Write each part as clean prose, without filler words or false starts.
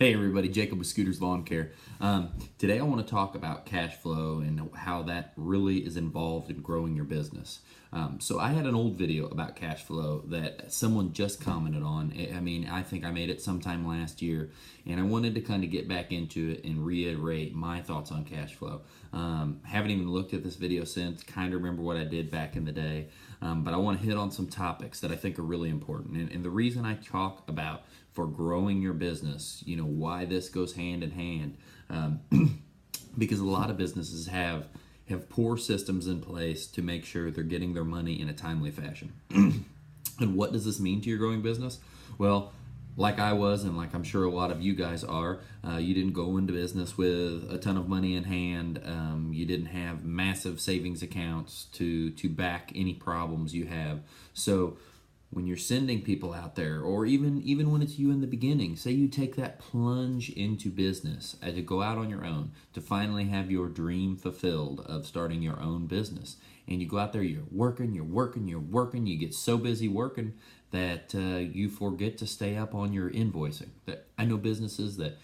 Hey everybody, Jacob with Scooters Lawn Care. Today I want to talk about cash flow and how that really is involved in growing your business. So I had an old video about cash flow that someone just commented on. I think I made it sometime last year, and I wanted to kind of get back into it and reiterate my thoughts on cash flow. Haven't even looked at this video since, kind of remember what I did back in the day, but I want to hit on some topics that I think are really important. And the reason I talk about for growing your business, why this goes hand in hand, because a lot of businesses have poor systems in place to make sure they're getting their money in a timely fashion. And what does this mean to your growing business? Well, like I was, and like I'm sure a lot of you guys are, you didn't go into business with a ton of money in hand. You didn't have massive savings accounts to back any problems you have. So when you're sending people out there, or even when it's you in the beginning, say you take that plunge into business to go out on your own, to finally have your dream fulfilled of starting your own business. And you go out there, you're working, you get so busy working that you forget to stay up on your invoicing. I know businesses that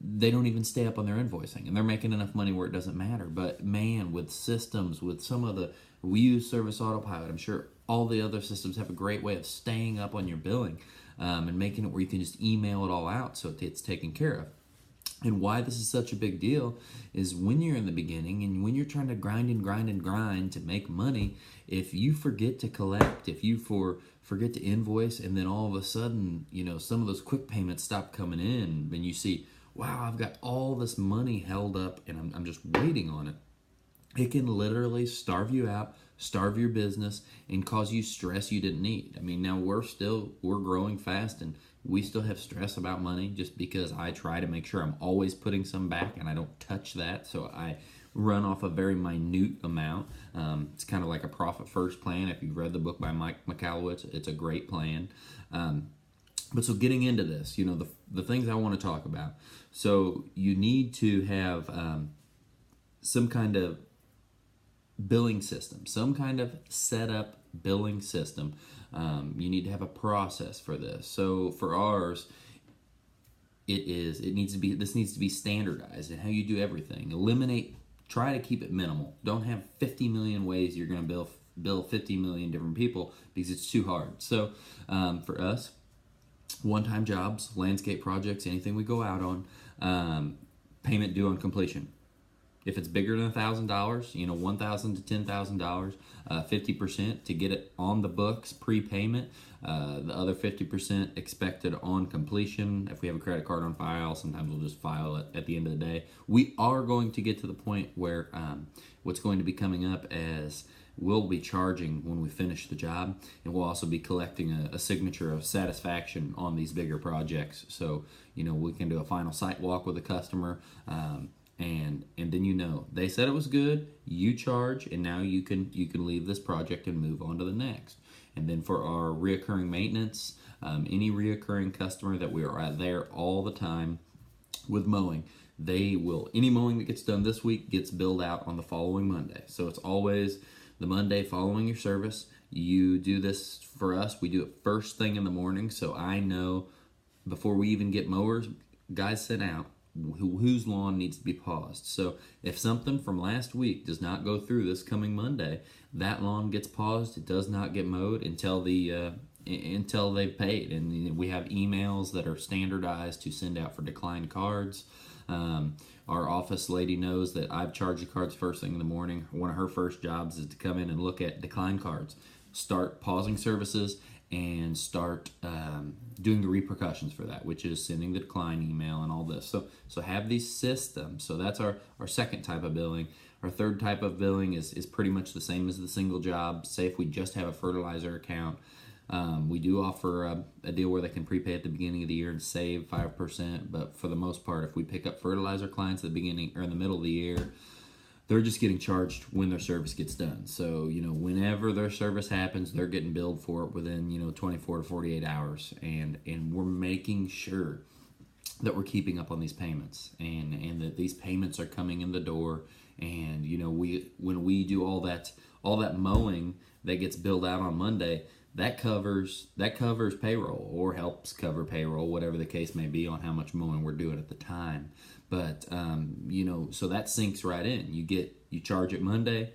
they don't even stay up on their invoicing, and they're making enough money where it doesn't matter. But man, with systems, with some of we use Service Autopilot, I'm sure all the other systems have a great way of staying up on your billing and making it where you can just email it all out so it's taken care of. And why this is such a big deal is when you're in the beginning and when you're trying to grind to make money, if you forget to collect, if you forget to invoice, and then all of a sudden, some of those quick payments stop coming in, and you see, wow, I've got all this money held up and I'm just waiting on it. It can literally starve you out, starve your business, and cause you stress you didn't need. Now we're growing fast, and we still have stress about money just because I try to make sure I'm always putting some back and I don't touch that. So I run off a very minute amount. It's kind of like a profit first plan. If you've read the book by Mike Michalowicz, it's a great plan. But so getting into this, the things I want to talk about. So you need to have some kind of billing system, some kind of setup billing system. You need to have a process for this. So for ours, this needs to be standardized in how you do everything. Try to keep it minimal. Don't have 50 million ways you're going to bill 50 million different people, because it's too hard. So for us, one-time jobs, landscape projects, anything we go out on, payment due on completion. If it's bigger than $1,000, $1,000 to $10,000, 50% to get it on the books prepayment. The other 50% expected on completion. If we have a credit card on file, sometimes we'll just file it at the end of the day. We are going to get to the point where what's going to be coming up as we'll be charging when we finish the job, and we'll also be collecting a signature of satisfaction on these bigger projects. So we can do a final site walk with a customer. And then they said it was good, you charge, and now you can leave this project and move on to the next. And then for our reoccurring maintenance, any reoccurring customer that we are at there all the time with mowing, any mowing that gets done this week gets billed out on the following Monday. So it's always the Monday following your service. You do this for us, we do it first thing in the morning, so I know before we even get mowers, guys sent out, whose lawn needs to be paused. So if something from last week does not go through this coming Monday, that lawn gets paused. It does not get mowed until they've paid. And we have emails that are standardized to send out for declined cards. Our office lady knows that I've charged the cards first thing in the morning. One of her first jobs is to come in and look at declined cards, start pausing services, and start doing the repercussions for that, which is sending the decline email and all this. So have these systems. So that's our second type of billing. Our third type of billing is pretty much the same as the single job. Say if we just have a fertilizer account, we do offer a deal where they can prepay at the beginning of the year and save 5%. But for the most part, if we pick up fertilizer clients at the beginning or in the middle of the year, they're just getting charged when their service gets done. So, whenever their service happens, they're getting billed for it within, 24 to 48 hours. And we're making sure that we're keeping up on these payments and that these payments are coming in the door. And, when we do all that mowing that gets billed out on Monday, that covers payroll or helps cover payroll, whatever the case may be on how much mowing we're doing at the time. But so that sinks right in. You charge it Monday,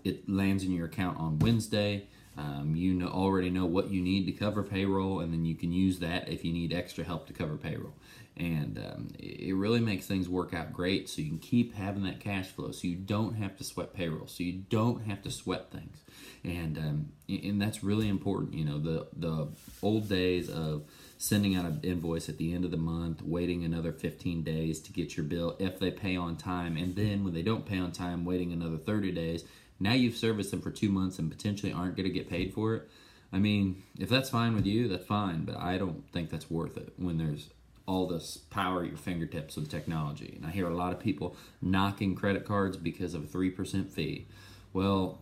it lands in your account on Wednesday. Already know what you need to cover payroll, and then you can use that if you need extra help to cover payroll. And it really makes things work out great, so you can keep having that cash flow, so you don't have to sweat payroll, so you don't have to sweat things. And that's really important. The old days of sending out an invoice at the end of the month, waiting another 15 days to get your bill if they pay on time, and then when they don't pay on time, waiting another 30 days. Now you've serviced them for 2 months and potentially aren't going to get paid for it. I mean, if that's fine with you, that's fine, but I don't think that's worth it when there's all this power at your fingertips with technology. And I hear a lot of people knocking credit cards because of a 3% fee. Well,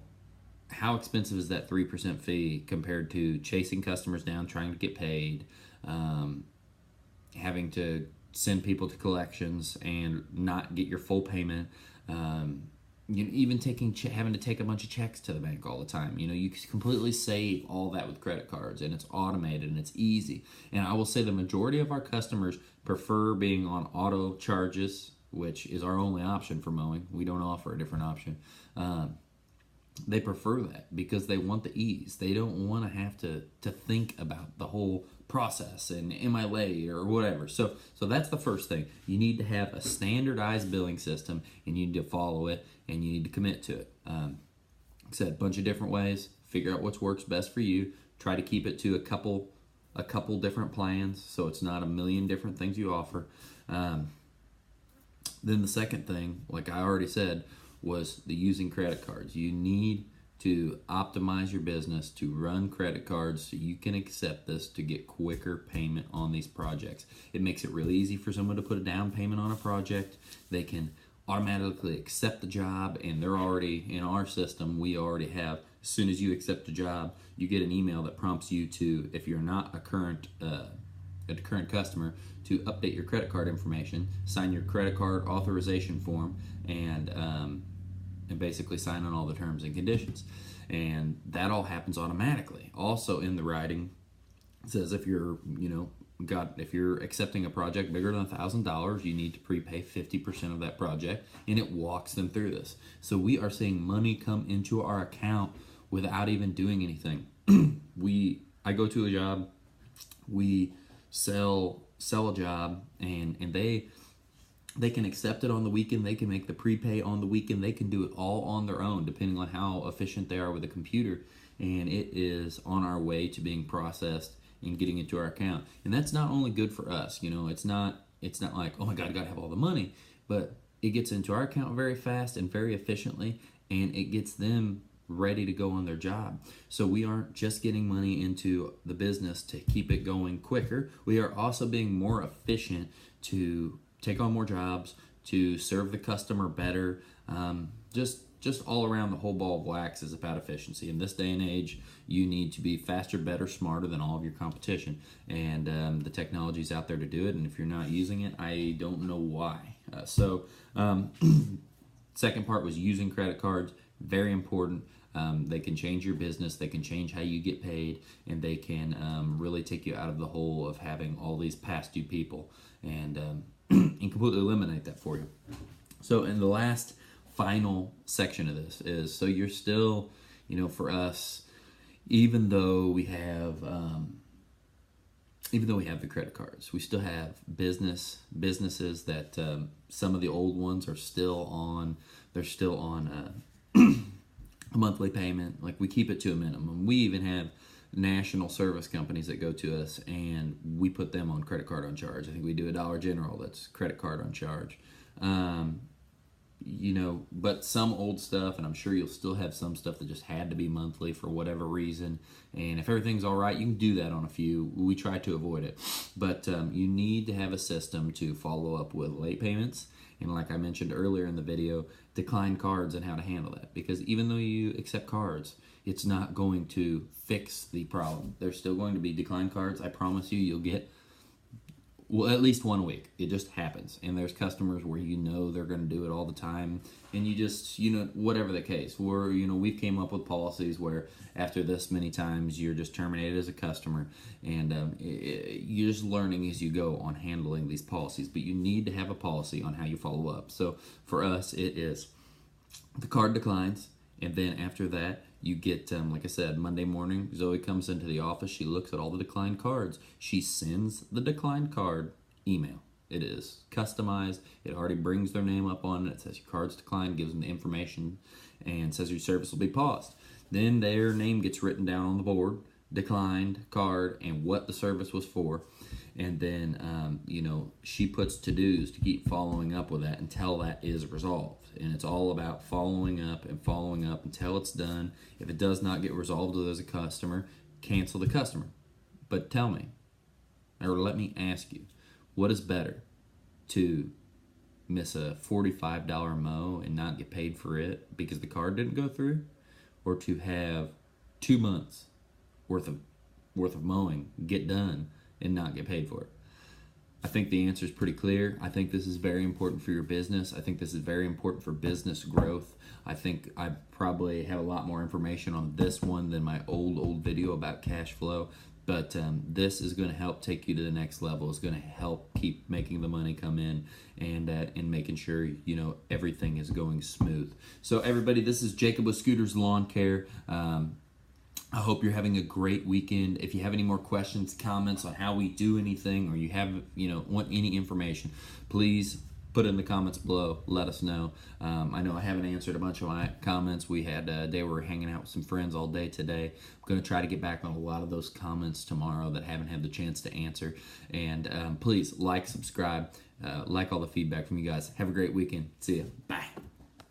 how expensive is that 3% fee compared to chasing customers down, trying to get paid, having to send people to collections and not get your full payment, even having to take a bunch of checks to the bank all the time. You can completely save all that with credit cards, and it's automated and it's easy. And I will say the majority of our customers prefer being on auto charges, which is our only option for mowing. We don't offer a different option. They prefer that because they want the ease. They don't want to have to think about the whole process and am I late or whatever. So that's the first thing. You need to have a standardized billing system, and you need to follow it, and you need to commit to it. Like I said, a bunch of different ways. Figure out what works best for you. Try to keep it to a couple different plans, so it's not a million different things you offer. Then the second thing, like I already said, was the using credit cards. You need to optimize your business to run credit cards so you can accept this to get quicker payment on these projects. It makes it really easy for someone to put a down payment on a project. They can automatically accept the job, and they're already in our system. We already have, as soon as you accept a job, you get an email that prompts you to, if you're not a current customer, to update your credit card information, sign your credit card authorization form, and basically sign on all the terms and conditions. And that all happens automatically. Also in the writing, it says if you're accepting a project bigger than $1,000, you need to prepay 50% of that project, and it walks them through this. So we are seeing money come into our account without even doing anything. I go to a job, we sell a job, and they can accept it on the weekend, they can make the prepay on the weekend, they can do it all on their own depending on how efficient they are with the computer, and it is on our way to being processed and getting into our account. And that's not only good for us, it's not like, oh my God, I gotta have all the money, but it gets into our account very fast and very efficiently, and it gets them ready to go on their job. So we aren't just getting money into the business to keep it going quicker, we are also being more efficient to take on more jobs, to serve the customer better. Just all around, the whole ball of wax is about efficiency. In this day and age, you need to be faster, better, smarter than all of your competition. And the technology's out there to do it, and if you're not using it, I don't know why. Second part was using credit cards. Very important. They can change your business, they can change how you get paid, and they can really take you out of the hole of having all these past due people, and completely eliminate that for you. So in the last final section of this is, so you're still, for us, even though we have the credit cards, we still have businesses that some of the old ones are still on. They're still on a monthly payment. Like, we keep it to a minimum. We even have national service companies that go to us, and we put them on credit card on charge. I think we do a Dollar General that's credit card on charge. But some old stuff, and I'm sure you'll still have some stuff that just had to be monthly for whatever reason. And if everything's all right, you can do that on a few. We try to avoid it. But you need to have a system to follow up with late payments. And like I mentioned earlier in the video, decline cards and how to handle that. Because even though you accept cards, it's not going to fix the problem. There's still going to be decline cards. I promise you, you'll get Well, at least 1 week. It just happens. And there's customers where you know they're going to do it all the time. And you just, whatever the case. Or, we've came up with policies where after this many times, you're just terminated as a customer. And you're just learning as you go on handling these policies. But you need to have a policy on how you follow up. So for us, it is the card declines. And then after that, you get, like I said, Monday morning, Zoe comes into the office. She looks at all the declined cards. She sends the declined card email. It is customized. It already brings their name up on it. It says your card's declined, gives them the information, and says your service will be paused. Then their name gets written down on the board, declined card, and what the service was for. And then, she puts to-dos to keep following up with that until that is resolved. And it's all about following up until it's done. If it does not get resolved as a customer, cancel the customer. But tell me, or let me ask you, what is better? To miss a $45 mow and not get paid for it because the card didn't go through? Or to have 2 months worth of mowing get done and not get paid for it? I think the answer is pretty clear. I think this is very important for your business. I think this is very important for business growth. I think I probably have a lot more information on this one than my old video about cash flow. But this is going to help take you to the next level. It's going to help keep making the money come in and making sure everything is going smooth. So everybody, this is Jacob with Scooters Lawn Care. I hope you're having a great weekend. If you have any more questions, comments on how we do anything, or you have, want any information, please put it in the comments below. Let us know. I know I haven't answered a bunch of my comments. We had a day where we were hanging out with some friends all day today. I'm going to try to get back on a lot of those comments tomorrow that haven't had the chance to answer. And please like, subscribe, like all the feedback from you guys. Have a great weekend. See ya. Bye.